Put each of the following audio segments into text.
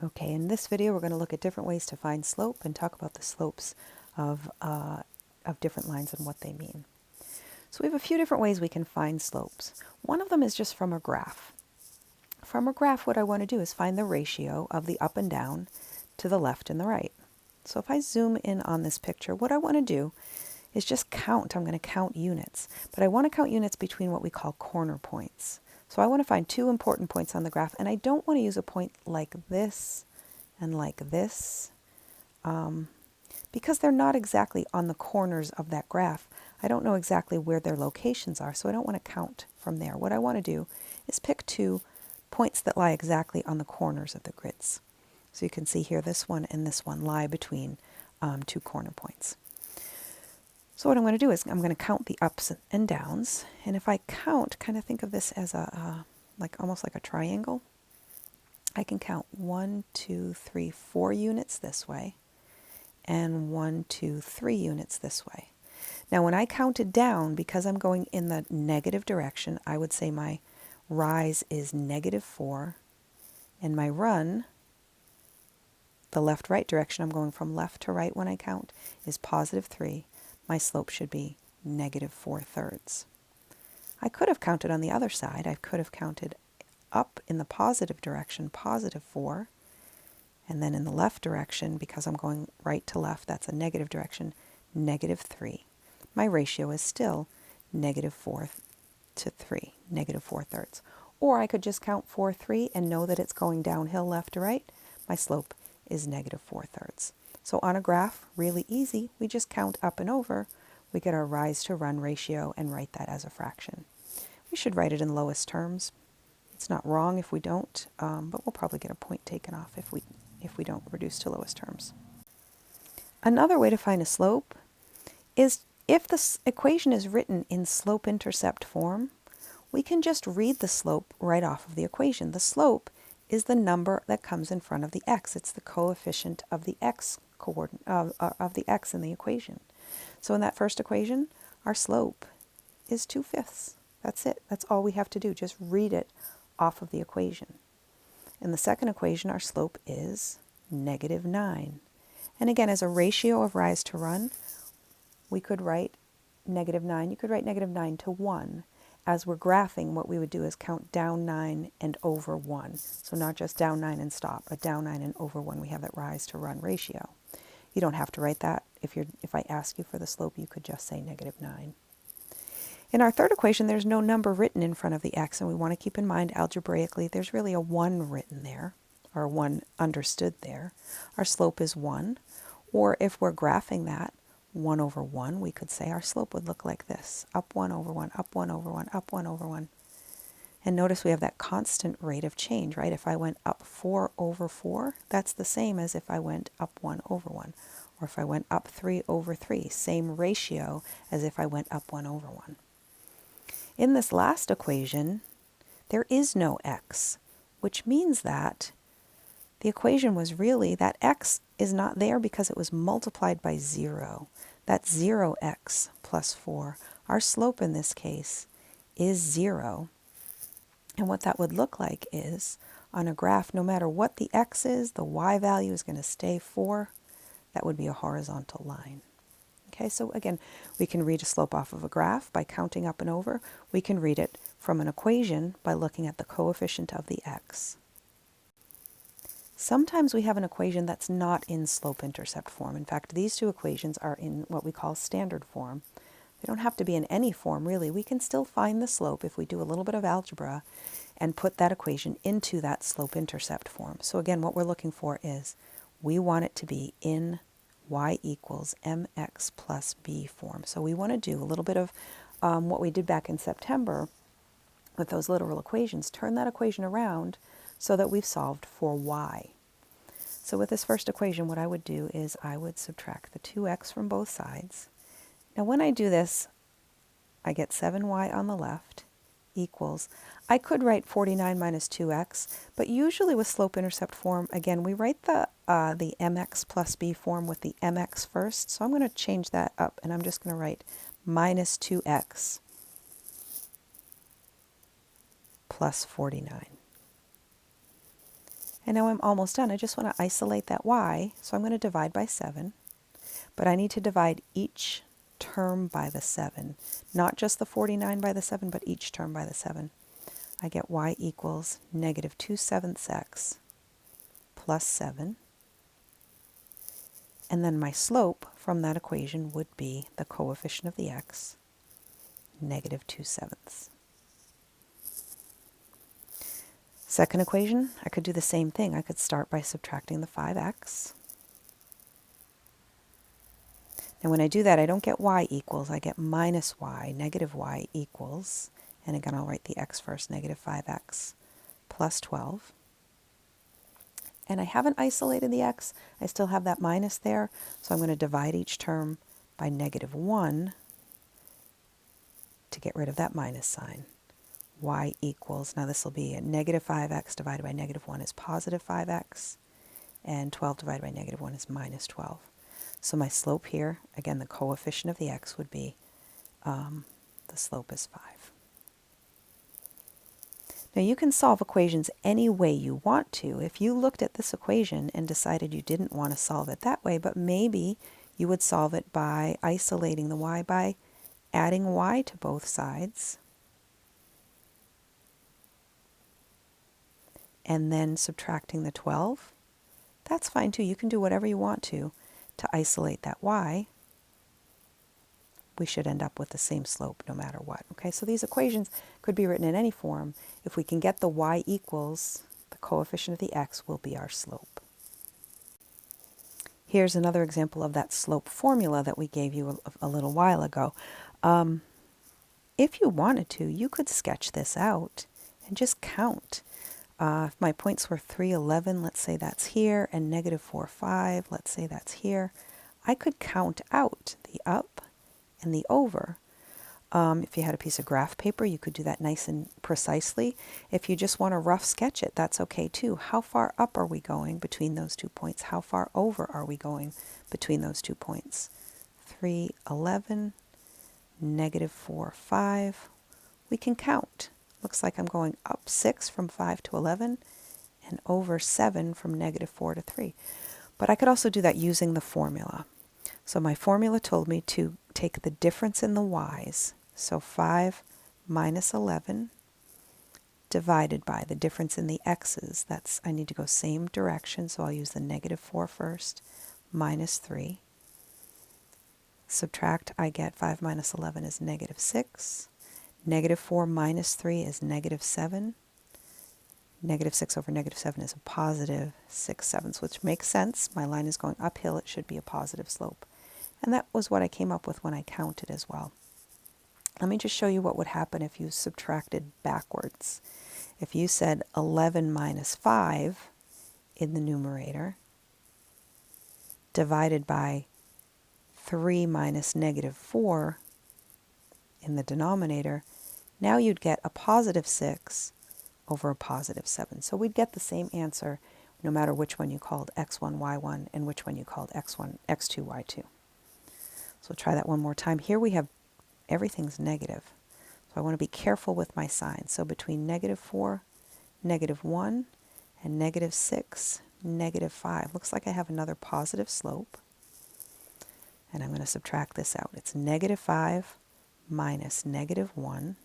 Okay, in this video we're going to look at different ways to find slope and talk about the slopes of different lines and what they mean. So we have a few different ways we can find slopes. One of them is just from a graph. From a graph, what I want to do is find the ratio of the up and down to the left and the right. So if I zoom in on this picture, what I want to do is just count. I'm going to count units, but I want to count units between what we call corner points. So I want to find two important points on the graph, and I don't want to use a point like this and like this because they're not exactly on the corners of that graph. I don't know exactly where their locations are, so I don't want to count from there. What I want to do is pick two points that lie exactly on the corners of the grids. So you can see here this one and this one lie between two corner points. So what I'm going to do is I'm going to count the ups and downs, and if I count, kind of think of this as almost like a triangle. I can count 1, 2, 3, 4 units this way, and 1, 2, 3 units this way. Now when I counted down, because I'm going in the negative direction, I would say my rise is -4, and my run, the left-right direction, I'm going from left to right when I count, is +3. My slope should be -4/3. I could have counted on the other side. I could have counted up in the positive direction, +4, and then in the left direction, because I'm going right to left, that's a negative direction, -3. My ratio is still -4 to 3, -4/3. Or I could just count 4, 3 and know that it's going downhill left to right. My slope is -4/3. So on a graph, really easy, we just count up and over. We get our rise to run ratio and write that as a fraction. We should write it in lowest terms. It's not wrong if we don't, but we'll probably get a point taken off if we don't reduce to lowest terms. Another way to find a slope is if this equation is written in slope-intercept form, we can just read the slope right off of the equation. The slope is the number that comes in front of the x. It's the coefficient of the x of the x in the equation. So in that first equation, our slope is 2/5. That's it. That's all we have to do. Just read it off of the equation. In the second equation, our slope is -9. And again, as a ratio of rise to run, we could write -9. You could write -9 to 1. As we're graphing, what we would do is count down 9 and over 1. So not just down 9 and stop, but down 9 and over 1. We have that rise to run ratio. You don't have to write that. If I ask you for the slope, you could just say -9. In our third equation, there's no number written in front of the x, and we want to keep in mind algebraically there's really a 1 written there, or 1 understood there. Our slope is 1, or if we're graphing that, 1 over 1, we could say our slope would look like this. Up 1 over 1, up 1 over 1, up 1 over 1. And notice we have that constant rate of change, right? If I went up 4 over 4, that's the same as if I went up 1 over 1. Or if I went up 3 over 3, same ratio as if I went up 1 over 1. In this last equation, there is no x, which means that the equation was really, that x is not there because it was multiplied by 0. That's 0x plus 4. Our slope in this case is 0. And what that would look like is, on a graph, no matter what the x is, the y value is going to stay 4. That would be a horizontal line. Okay, so again, we can read a slope off of a graph by counting up and over. We can read it from an equation by looking at the coefficient of the x. Sometimes we have an equation that's not in slope-intercept form. In fact, these two equations are in what we call standard form. They don't have to be in any form, really. We can still find the slope if we do a little bit of algebra and put that equation into that slope-intercept form. So again, what we're looking for is we want it to be in y equals mx plus b form. So we want to do a little bit of what we did back in September with those literal equations. Turn that equation around so that we've solved for y. So with this first equation, what I would do is I would subtract the 2x from both sides. Now when I do this, I get 7y on the left equals, I could write 49 minus 2x, but usually with slope-intercept form, again, we write the mx plus b form with the mx first. So I'm going to change that up, and I'm just going to write minus 2x plus 49. And now I'm almost done. I just want to isolate that y, so I'm going to divide by 7. But I need to divide each term by the 7. Not just the 49 by the 7, but each term by the 7. I get y equals negative 2/7 x plus 7. And then my slope from that equation would be the coefficient of the x, negative 2/7. Second equation, I could do the same thing. I could start by subtracting the 5x. And when I do that, I don't get y equals, I get minus y, negative y equals, and again I'll write the x first, negative 5x plus 12. And I haven't isolated the x, I still have that minus there, so I'm going to divide each term by negative 1 to get rid of that minus sign. Y equals, now this will be a negative 5x divided by negative 1 is positive 5x, and 12 divided by negative 1 is minus 12. So my slope here, again the coefficient of the x would be, the slope is 5. Now you can solve equations any way you want to. If you looked at this equation and decided you didn't want to solve it that way, but maybe you would solve it by isolating the y by adding y to both sides and then subtracting the 12. That's fine too. You can do whatever you want to isolate that y. We should end up with the same slope no matter what. Okay, so these equations could be written in any form. If we can get the y equals, the coefficient of the x will be our slope. Here's another example of that slope formula that we gave you a little while ago. If you wanted to, you could sketch this out and just count. If my points were 3, 11, let's say that's here, and negative 4, 5, let's say that's here, I could count out the up and the over. If you had a piece of graph paper, you could do that nice and precisely. If you just want to rough sketch it, that's okay too. How far up are we going between those 2 points? How far over are we going between those 2 points? 3, 11, negative 4, 5. We can count. Looks like I'm going up 6 from 5 to 11 and over 7 from negative 4 to 3. But I could also do that using the formula. So my formula told me to take the difference in the y's, so 5 minus 11 divided by the difference in the x's. That's, I need to go same direction, so I'll use the negative 4 first, minus 3. Subtract, I get 5 minus 11 is negative 6. Negative 4 minus 3 is negative 7. Negative 6 over negative 7 is a positive 6/7, which makes sense. My line is going uphill. It should be a positive slope. And that was what I came up with when I counted as well. Let me just show you what would happen if you subtracted backwards. If you said 11 minus 5 in the numerator divided by 3 minus negative 4 in the denominator, now you'd get a positive 6 over a positive 7. So we'd get the same answer no matter which one you called x1, y1, and which one you called x1, x2, y2. So try that one more time. Here we have everything's negative. So I want to be careful with my signs. So between negative 4, negative 1, and negative 6, negative 5. Looks like I have another positive slope. And I'm going to subtract this out. It's negative 5 minus negative 1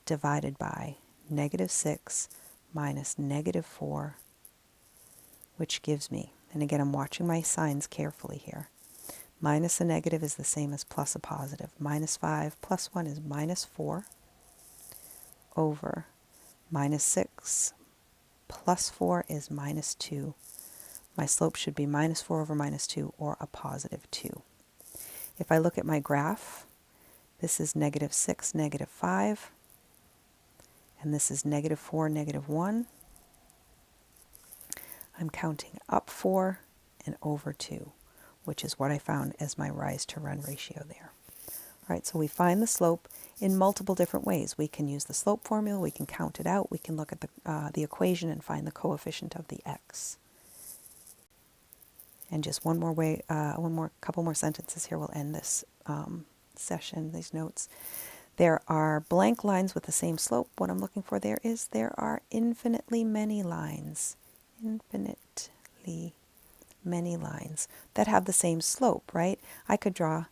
divided by negative 6 minus negative 4, which gives me, and again I'm watching my signs carefully here, minus a negative is the same as plus a positive. Minus 5 plus 1 is minus 4 over minus 6 plus 4 is minus 2. My slope should be minus 4 over minus 2 or a positive 2. If I look at my graph, this is negative 6, negative 5, and this is negative 4, negative 1. I'm counting up 4 and over 2, which is what I found as my rise to run ratio there. All right, so we find the slope in multiple different ways. We can use the slope formula, we can count it out, we can look at the equation and find the coefficient of the x. And just one more couple more sentences here, we'll end this session, these notes. There are blank lines with the same slope. What I'm looking for there are infinitely many lines. Infinitely many lines that have the same slope, right? I could draw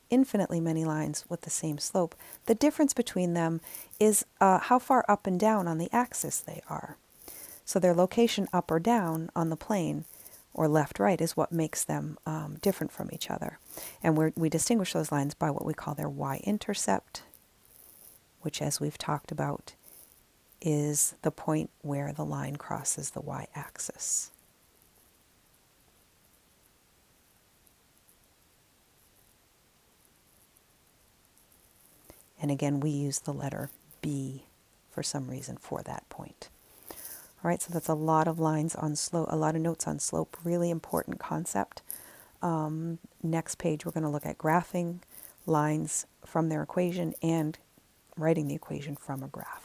infinitely many lines with the same slope. The difference between them is how far up and down on the axis they are. So their location up or down on the plane, or left-right, is what makes them different from each other. And we distinguish those lines by what we call their y-intercept, which, as we've talked about, is the point where the line crosses the y-axis. And again, we use the letter B for some reason for that point. All right, so that's a lot of lines on slope, a lot of notes on slope, really important concept. Next page, we're going to look at graphing lines from their equation and writing the equation from a graph.